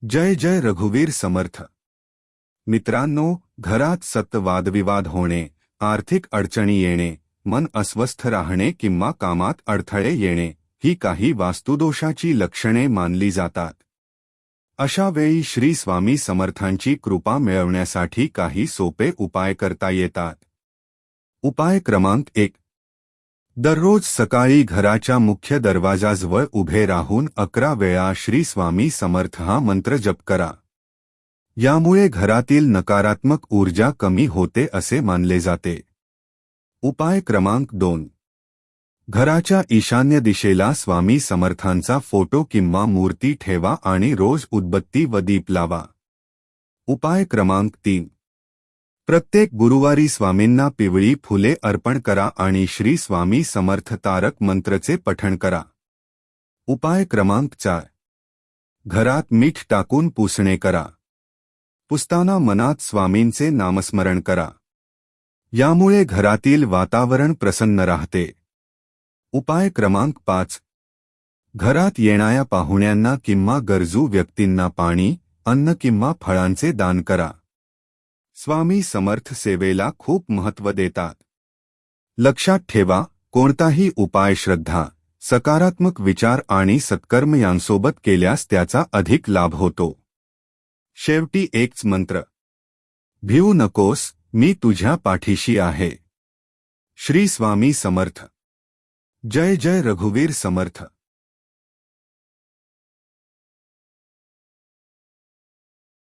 जय जय रघुवीर समर्थ। मित्रांनो, घरात सतत वादविवाद होणे, आर्थिक अडचणी येणे, मन अस्वस्थ राहणे किंवा कामात अडथळे येणे ही काही वास्तुदोषाची लक्षणे मानली जातात। अशा वेळी श्री स्वामी समर्थांची कृपा मिळवण्यासाठी काही सोपे उपाय करता येतात। उपाय क्रमांक 1। दररोज सकाळी घराच्या मुख्य दरवाजाजवळ उभे राहून 11 वेळा श्री स्वामी समर्थ हा मंत्र जप करा। यामुळे घरातील नकारात्मक ऊर्जा कमी होते असे मानले जाते। उपाय क्रमांक 2। घराच्या ईशान्य दिशेला स्वामी समर्थांचा फोटो किंवा मूर्ती ठेवा आणि रोज उदबत्ती व दीप लावा। उपाय क्रमांक 3। प्रत्येक गुरुवारी स्वामींना पिवळी फुले अर्पण करा आणि श्री स्वामी समर्थ तारक मंत्रचे पठण करा। उपाय क्रमांक 4। घरात मीठ टाकून पुसणे करा। पुसताना मनात स्वामींचे नामस्मरण करा। यामुळे घरातील वातावरण प्रसन्न राहते। उपाय क्रमांक 5। घरात येणाऱ्या पाहुण्यांना किंवा गरजू व्यक्तींना पाणी, अन्न किंवा फळांचे दान करा। स्वामी समर्थ सेवेला खूप महत्त्व देतात। लक्षात ठेवा, कोणताही उपाय श्रद्धा, सकारात्मक विचार आणि सत्कर्म यांसोबत केल्यास त्याचा अधिक लाभ होतो। शेवटी एकच मंत्र, भिवू नकोस, मी तुझ्या पाठीशी आहे। श्री स्वामी समर्थ। जय जय रघुवीर समर्थ।